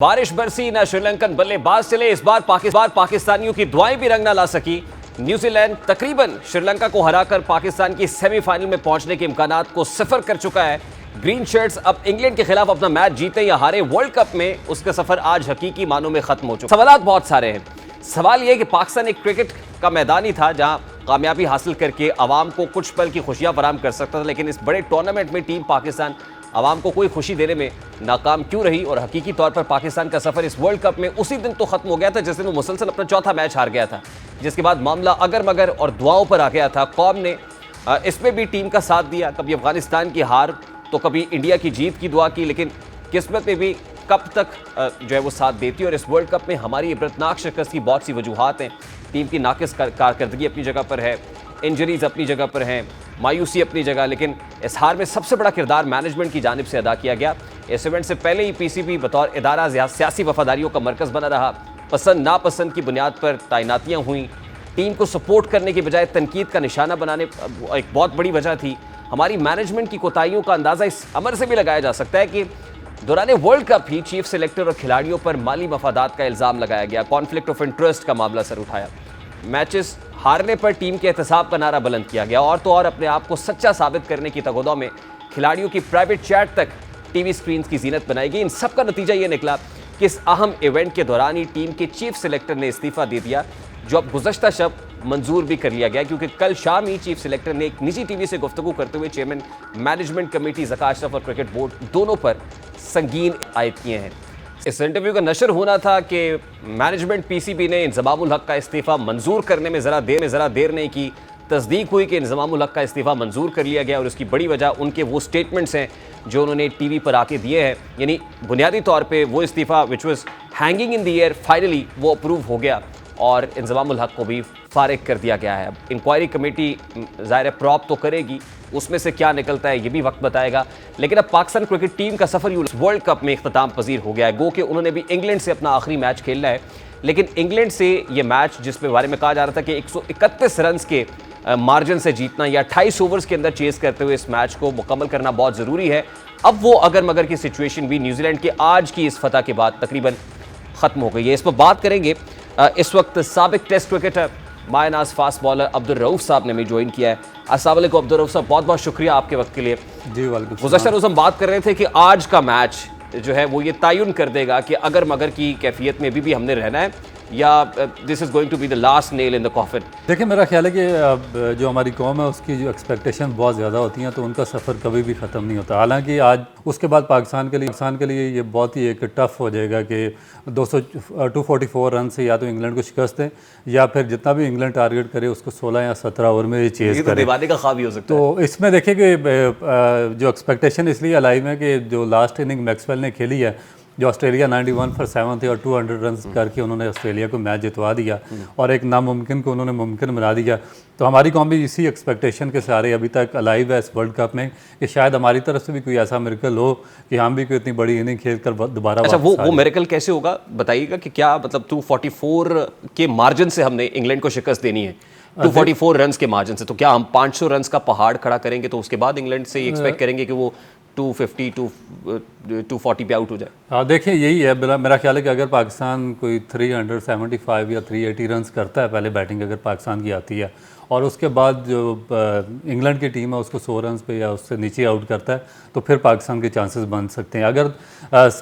बारिश बरसी ना श्रीलंकन बल्लेबाज चले। इस बार पाकिस्तानियों की दुआएं भी रंग ना ला सकी। न्यूजीलैंड तकरीबन श्रीलंका को हराकर पाकिस्तान की सेमीफाइनल में पहुंचने के इम्कानात को सिफर कर चुका है। ग्रीन शर्ट्स अब इंग्लैंड के खिलाफ अपना मैच जीते या हारे, वर्ल्ड कप में उसका सफर आज हकीकी मानों में खत्म हो चुका। सवालात बहुत सारे हैं। सवाल यह कि पाकिस्तान एक क्रिकेट का मैदान ही था जहां कामयाबी हासिल करके आवाम को कुछ पल की खुशियां फराहम कर सकता था, लेकिन इस बड़े टूर्नामेंट में टीम पाकिस्तान आवाम को कोई खुशी देने में नाकाम क्यों रही। और हकीकी तौर पर पाकिस्तान का सफर इस वर्ल्ड कप में उसी दिन तो खत्म हो गया था जिस दिन वो मुसलसल अपना चौथा मैच हार गया था, जिसके बाद मामला अगर मगर और दुआओं पर आ गया था। कौम ने इसमें भी टीम का साथ दिया, कभी अफगानिस्तान की हार तो कभी इंडिया की जीत की दुआ की, लेकिन किस्मत में भी कब तक जो है वो साथ देती है। और इस वर्ल्ड कप में हमारी इबरतनाक शिकस्त की बहुत सी वजूहात हैं। टीम की नाकिस कारकर्दगी अपनी जगह पर है, इंजरीज अपनी जगह पर हैं, मायूसी अपनी जगह, लेकिन इस हार में सबसे बड़ा किरदार मैनेजमेंट की जानिब से अदा किया गया। इस इवेंट से पहले ही पीसीबी बतौर इदारा सियासी वफादारियों का मरकज़ बना रहा। पसंद नापसंद की बुनियाद पर तैनातियाँ हुई। टीम को सपोर्ट करने की बजाय तनकीद का निशाना बनाने एक बहुत बड़ी वजह थी। हमारी मैनेजमेंट की कोताहियों का अंदाज़ा इस अमर से भी लगाया जा सकता है कि दौरान वर्ल्ड कप ही चीफ सेलेक्टर और खिलाड़ियों पर माली मफादात का इल्ज़ाम लगाया गया। कॉन्फ्लिक्ट ऑफ इंटरेस्ट का मामला सर उठाया। मैचेस हारने पर टीम के एहतसाब का नारा बुलंद किया गया। और तो और अपने आप को सच्चा साबित करने की तगोदा में खिलाड़ियों की प्राइवेट चैट तक टीवी स्क्रीन की जीनत बनाई गई। इन सब का नतीजा ये निकला कि इस अहम इवेंट के दौरान ही टीम के चीफ सेलेक्टर ने इस्तीफा दे दिया, जो अब गुज़श्ता शब मंजूर भी कर लिया गया, क्योंकि कल शाम ही चीफ सेलेक्टर ने एक निजी टीवी से गुफ्तगू करते हुए chairman management committee Zaka Ashraf और क्रिकेट बोर्ड दोनों पर संगीन आयद किए हैं। इस इंटरव्यू का नशर होना था कि मैनेजमेंट पीसीबी ने इंज़मामुल हक का इस्तीफ़ा मंजूर करने में ज़रा देर नहीं की। तस्दीक हुई कि इंज़मामुल हक का इस्तीफ़ा मंजूर कर लिया गया और उसकी बड़ी वजह उनके वो स्टेटमेंट्स हैं जो उन्होंने टीवी पर आके दिए हैं। यानी बुनियादी तौर पे वो इस्तीफ़ा which was hanging in the air, finally वो अप्रूव हो गया और इंज़मामुल हक को भी फारिग कर दिया गया है। इंक्वायरी कमेटी ज़ाहिर प्रॉप तो करेगी, उसमें से क्या निकलता है ये भी वक्त बताएगा। लेकिन अब पाकिस्तान क्रिकेट टीम का सफ़र वर्ल्ड कप में इख्तिताम पजीर हो गया है। गो कि उन्होंने भी इंग्लैंड से अपना आखिरी मैच खेलना है, लेकिन इंग्लैंड से ये मैच जिसके बारे में कहा जा रहा था कि 131 रन के मार्जिन से जीतना या 28 ओवर्स के अंदर चेस करते हुए इस मैच को मुकम्मल करना बहुत ज़रूरी है। अब वो अगर मगर की सिचुएशन भी न्यूजीलैंड के आज की इस फतह के बाद तकरीबन ख़त्म हो गई है। इस पर बात करेंगे। इस वक्त साबिक टेस्ट क्रिकेटर मायनाज फास्ट बॉलर अब्दुल रऊफ साहब ने भी ज्वाइन किया है। अस्सलाम वालेकुम अब्दुल रऊफ साहब, बहुत बहुत शुक्रिया आपके वक्त के लिए। जी वालेकुम। गुज़श्ता रोज़ हम बात कर रहे थे कि आज का मैच जो है वो ये तयन कर देगा कि अगर मगर की कैफियत में भी हमने रहना है या this is going to be the last nail in the coffin. देखिए, मेरा ख्याल है कि जो हमारी कौम है उसकी जो एक्सपेक्टेशन बहुत ज़्यादा होती हैं तो उनका सफ़र कभी भी ख़त्म नहीं होता। हालांकि आज उसके बाद पाकिस्तान के लिए ये बहुत ही एक टफ़ हो जाएगा कि 244 रन से या तो इंग्लैंड को शिकस्त दें या फिर जितना भी इंग्लैंड टारगेट करे उसको 16 या 17 ओवर में चेज़ करे। दीवाने का ख्वाब ही हो सकता है। तो इसमें देखिए कि जो एक्सपेक्टेशन इसलिए अलाइव है कि जो लास्ट इनिंग मैक्सवेल ने खेली है, जो ऑस्ट्रेलिया 91 फॉर 7 थी और 200 रन करके उन्होंने ऑस्ट्रेलिया को मैच जितवा दिया और एक नामुमकिन को उन्होंने मुमकिन बना दिया। तो हमारी कौम भी इसी एक्सपेक्टेशन के सहारे अभी तक अलाइव है इस वर्ल्ड कप में कि शायद हमारी तरफ से भी कोई ऐसा मिरेकल हो कि हम भी कोई इतनी बड़ी इनिंग खेल कर दोबारा। अच्छा, वो मिरेकल कैसे होगा बताइएगा कि क्या मतलब 244 के मार्जिन से हमने इंग्लैंड को शिकस्त देनी है? 244 रन के मार्जिन से, तो क्या हम 500 रन का पहाड़ खड़ा करेंगे तो उसके बाद इंग्लैंड से एक्सपेक्ट करेंगे कि वो 250 240 पे आउट हो जाए? हाँ, देखिए यही है मेरा ख्याल है कि अगर पाकिस्तान कोई 375 या 380 रन करता है, पहले बैटिंग अगर पाकिस्तान की आती है और उसके बाद जो इंग्लैंड की टीम है उसको 100 रन पे या उससे नीचे आउट करता है तो फिर पाकिस्तान के चांसेस बन सकते हैं। अगर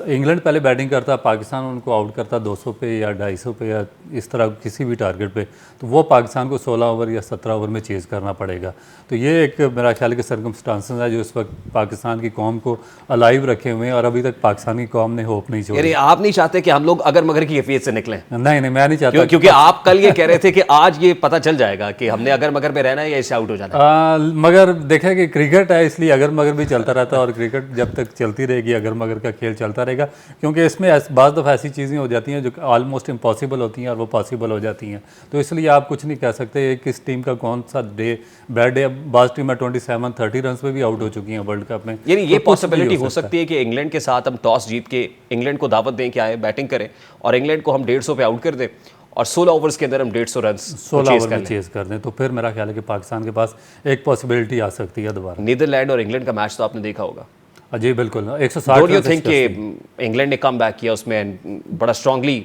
इंग्लैंड पहले बैटिंग करता है, पाकिस्तान उनको आउट करता 200 पे या 250 पे या इस तरह किसी भी टारगेट पे, तो वो पाकिस्तान को 16 ओवर या 17 ओवर में चेज़ करना पड़ेगा। तो ये एक मेरा ख्याल है कि सर्कमस्टांसेस है जो इस वक्त पाकिस्तान की कौम को अलाइव रखे हुए हैं और अभी तक पाकिस्तान की कौम ने होप नहीं छोड़ी। आप नहीं चाहते कि हम लोग अगर मगर की कैफियत से निकलें? नहीं, मैं नहीं चाहता, क्योंकि आप कल ये कह रहे थे कि आज ये पता चल जाएगा कि हमने अगर मगर में रहना है या इससे आउट हो जाना है। मगर देखें कि क्रिकेट है इसलिए अगर मगर भी चलता रहता है और क्रिकेट जब तक चलती रहेगी अगर मगर का खेल चलता रहेगा, क्योंकि इसमें बाज़ दफ़ा ऐसी चीज़ें हो जाती हैं जो ऑलमोस्ट इम्पॉसिबल होती हैं और वो पॉसिबल हो जाती हैं। तो इसलिए आप कुछ नहीं कह सकते किस टीम का कौन सा बैड डे। बाज़ टीम 27-30 रन पे भी आउट हो चुकी हैं वर्ल्ड कप में। यानी ये पॉसिबिलिटी हो सकती है कि इंग्लैंड के साथ हम टॉस जीत के इंग्लैंड को दावत दें कि आए बैटिंग करें और इंग्लैंड को हम 150 पे आउट कर दें और 16 ओवर्स के अंदर हम 150 रन 16 ओवर में चेज़ कर दें, तो फिर मेरा ख्याल है कि पाकिस्तान के पास एक पॉसिबिलिटी आ सकती है दोबारा। नीदरलैंड और इंग्लैंड का मैच तो आपने देखा होगा। जी बिल्कुल 160 डोंट यू रन से थिंक कि इंग्लैंड ने कम बैक किया उसमें बड़ा स्ट्रांगली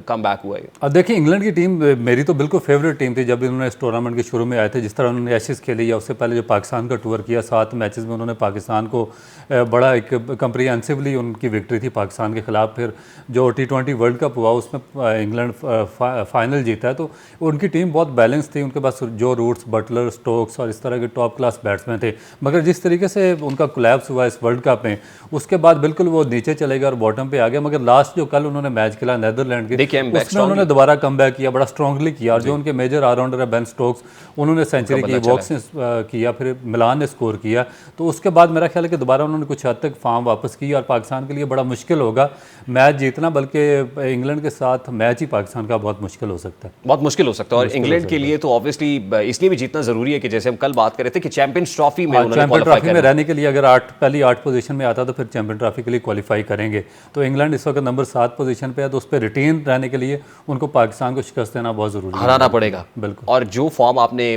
कम बैक हुआ है? अब देखिए इंग्लैंड की टीम मेरी तो बिल्कुल फेवरेट टीम थी जब इन्होंने इस टूर्नामेंट के शुरू में आए थे। जिस तरह उन्होंने एशेज़ खेली या उससे पहले जो पाकिस्तान का टूर किया 7 मैचेस में उन्होंने पाकिस्तान को बड़ा एक कंप्रीहेंसिवली उनकी विक्ट्री थी पाकिस्तान के खिलाफ। फिर जो T20 वर्ल्ड कप हुआ उसमें इंग्लैंड फाइनल जीता है। तो उनकी टीम बहुत बैलेंस थी, उनके पास जो रूट्स, बटलर, स्टोक्स और इस तरह के टॉप क्लास बैट्समैन थे। मगर जिस तरीके से उनका कोलैप्स हुआ इस वर्ल्ड कप में उसके बाद बिल्कुल वो नीचे चले गए और बॉटम पे आ गया। मगर लास्ट जो कल उन्होंने मैच खेला नीदरलैंड के उसमें उन्होंने दोबारा कम बैक किया, बड़ा स्ट्रांगली किया। और जो उनके मेजर ऑलराउंडर है बेन स्टोक्स उन्होंने सेंचुरी की, वॉक्स ने किया, फिर मिलान ने स्कोर किया। तो उसके बाद मेरा ख्याल है कि दोबारा उन्होंने कुछ हद तक फॉर्म वापस की और पाकिस्तान के लिए बड़ा मुश्किल होगा मैच जीतना, बल्कि इंग्लैंड के साथ मैच ही पाकिस्तान का बहुत मुश्किल हो सकता है, बहुत मुश्किल हो सकता है। और इंग्लैंड के लिए तो ऑब्वियसली इसलिए भी जीतना जरूरी है कि जैसे हम कल बात कर रहे थे कि चैंपियंस ट्रॉफी में उन्होंने चैंपियन ट्रॉफी में रहने के लिए अगर पहली 8 पोजीशन में आता तो फिर चैंपियन ट्रॉफी के लिए क्वालिफाई करेंगे। तो इंग्लैंड इस वक्त नंबर 7 पोजीशन पे है, तो उस पर रिटेन रहने के लिए उनको पाकिस्तान को शिकस्त देना बहुत जरूरी है, हराना पड़ेगा। बिल्कुल। और जो फॉर्म आपने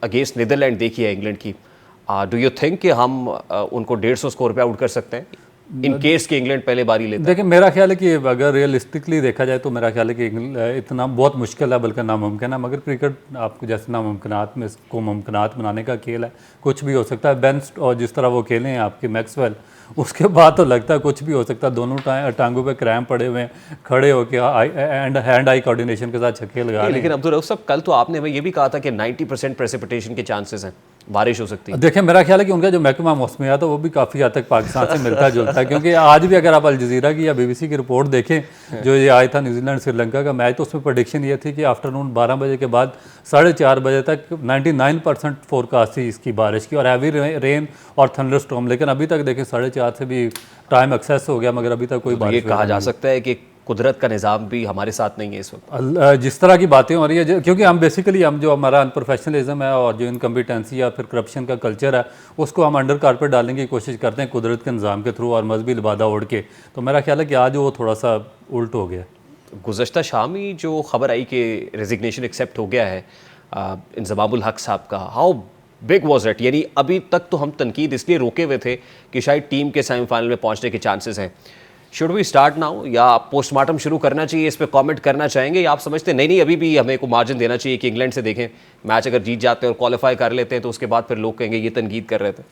अगेंस्ट नीदरलैंड देखी है इंग्लैंड की, डू यू थिंक कि हम उनको 150 स्कोर पे आउट कर सकते हैं इन केस कि इंग्लैंड पहले बारी लेता है? देखिए मेरा ख्याल है कि अगर रियलिस्टिकली देखा जाए तो मेरा ख्याल है कि इतना बहुत मुश्किल है, बल्कि नामुमकिन है। मगर क्रिकेट आपको जैसे नामुमकिनात में इसको मुमकिनात बनाने का खेल है, कुछ भी हो सकता है। बेन और जिस तरह वो खेले हैं आपके मैक्सवेल, उसके बाद तो लगता है कुछ भी हो सकता है। दोनों टांगों पे क्रैम्प पड़े हुए हैं, खड़े होकर हैंड आई कोऑर्डिनेशन के साथ छक्के लगा रहे हैं। लेकिन अब्दुल रऊफ साहब कल तो आपने हमें ये भी कहा था कि 90% प्रेसिपिटेशन के चांसेस हैं, बारिश हो सकती है। देखिए मेरा ख्याल है कि उनका जो महकमा मौसमियात है वो भी काफ़ी हद तक पाकिस्तान से मिलता जुलता है, क्योंकि आज भी अगर आप अल जज़ीरा की या BBC की रिपोर्ट देखें जो ये आया था न्यूजीलैंड श्रीलंका का मैच, तो उसमें प्रेडिक्शन ये थी कि आफ्टरनून 12 बजे के बाद 4:30 बजे तक 99% फोरकास्ट थी इसकी बारिश की और हैवी रेन और थंडर स्टॉर्म। लेकिन अभी तक देखें 4:30 से भी टाइम एक्सेस हो गया, मगर अभी तक कोई बारिश। ये कहा जा सकता है कि कुदरत का निज़ाम भी हमारे साथ नहीं है इस वक्त, जिस तरह की बातें हो रही है, क्योंकि हम बेसिकली हम जो हमारा अनप्रोफेशनलिज्म है और जो इनकम्पिटेंसी या फिर करप्शन का कल्चर है उसको हम अंडर कारपेट डालने की कोशिश करते हैं कुदरत के निज़ाम के थ्रू और मजहबी लिबादा ओढ़ के। तो मेरा ख्याल है कि आज वो थोड़ा सा उल्ट हो गया। गुज़श्ता शाम ही जो खबर आई कि रेजिग्नेशन एक्सेप्ट हो गया है इंजमामुल हक साहब का, हाउ बिग वॉज इट? यानी अभी तक तो हम तनकीद इसलिए रोके हुए थे कि शायद टीम के सेमीफाइनल में पहुंचने के चांसेस हैं। शुड वी स्टार्ट नाउ या पोस्टमार्टम शुरू करना चाहिए? इस पर कमेंट करना चाहेंगे या आप समझते हैं नहीं अभी भी हमें को मार्जिन देना चाहिए कि इंग्लैंड से देखें मैच अगर जीत जाते हैं और क्वालिफाई कर लेते हैं तो उसके बाद फिर लोग कहेंगे ये तनकीद कर रहे थे?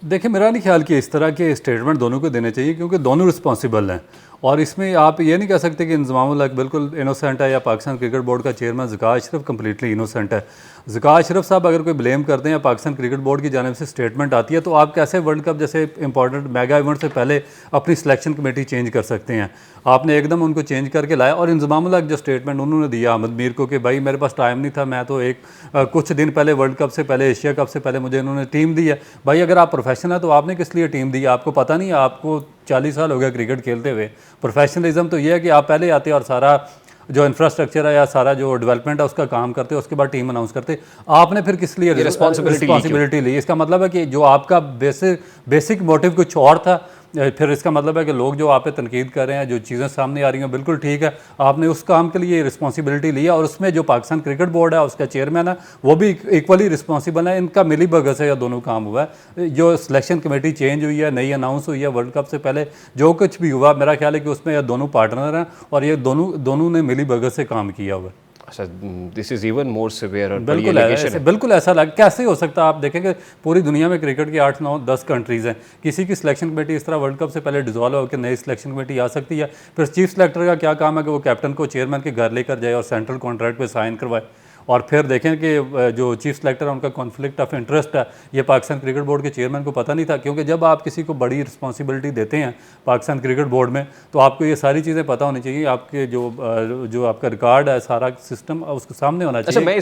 देखिए मेरा नहीं ख्याल कि इस तरह के स्टेटमेंट दोनों को देने चाहिए, क्योंकि दोनों रिस्पॉन्सिबल हैं। और इसमें आप ये नहीं कह सकते कि इंजमामुल हक बिल्कुल इनोसेंट है या पाकिस्तान क्रिकेट बोर्ड का chairman Zaka Ashraf completely innocent है। ज़का अशरफ साहब अगर कोई ब्लेम करते हैं या पाकिस्तान क्रिकेट बोर्ड की जानिब से स्टेटमेंट आती है तो आप कैसे वर्ल्ड कप जैसे इंपॉर्टेंट मेगा इवेंट से पहले अपनी सिलेक्शन कमेटी चेंज कर सकते हैं? आपने एकदम उनको चेंज करके लाया। और इंजमामुल हक जो स्टेटमेंट उन्होंने दिया अहमद मीर को कि भाई मेरे पास टाइम नहीं था, मैं तो कुछ दिन पहले वर्ल्ड कप से पहले, एशिया कप से पहले मुझे इन्होंने टीम दी है। भाई अगर आप प्रोफेशनल है तो आपने किस लिए टीम दी? आपको पता नहीं है? आपको 40 साल हो गया क्रिकेट खेलते हुए। प्रोफेशनलिज्म तो ये है कि आप पहले आते और सारा जो इंफ्रास्ट्रक्चर है या सारा जो डेवलपमेंट है उसका काम करते, उसके बाद टीम अनाउंस करते। आपने फिर किस लिए रिस्पॉन्सिबिलिटी ली? इसका मतलब है कि जो आपका बेसिक मोटिव कुछ और था। फिर इसका मतलब है कि लोग जो आप पे तनकीद कर रहे हैं, जो चीज़ें सामने आ रही हैं, बिल्कुल ठीक है, आपने उस काम के लिए रिस्पॉन्सिबिलिटी लिया। और उसमें जो पाकिस्तान क्रिकेट बोर्ड है उसका चेयरमैन है वो भी इक्वली रिस्पॉन्सिबल है। इनका मिली भगत से यह दोनों काम हुआ है। जो सिलेक्शन कमेटी चेंज हुई है, नई अनाउंस हुई है वर्ल्ड कप से पहले, जो कुछ भी हुआ मेरा ख्याल है कि उसमें यह दोनों पार्टनर हैं और ये दोनों ने मिली भगत से काम किया हुआ है। अच्छा, this is even more severe और बिल्कुल ऐसा लगा। कैसे हो सकता है? आप देखेंगे पूरी दुनिया में क्रिकेट की 8, 9, 10 कंट्रीज़ हैं, किसी की सिलेक्शन कमेटी इस तरह वर्ल्ड कप से पहले डिसॉल्व होकर नई सिलेक्शन कमेटी आ सकती है। फिर चीफ सेलेक्टर का क्या काम है कि वो कैप्टन को चेयरमैन के घर लेकर जाए और सेंट्रल कॉन्ट्रैक्ट पे साइन करवाए। और फिर देखें कि जो चीफ सेलेक्टर है उनका कॉन्फ्लिक्ट ऑफ इंटरेस्ट है, ये पाकिस्तान क्रिकेट बोर्ड के चेयरमैन को पता नहीं था। क्योंकि जब आप किसी को बड़ी रिस्पॉन्सिबिलिटी देते हैं पाकिस्तान क्रिकेट बोर्ड में तो आपको ये सारी चीज़ें पता होनी चाहिए। आपके जो आपका रिकॉर्ड है, सारा सिस्टम उसके सामने होना चाहिए।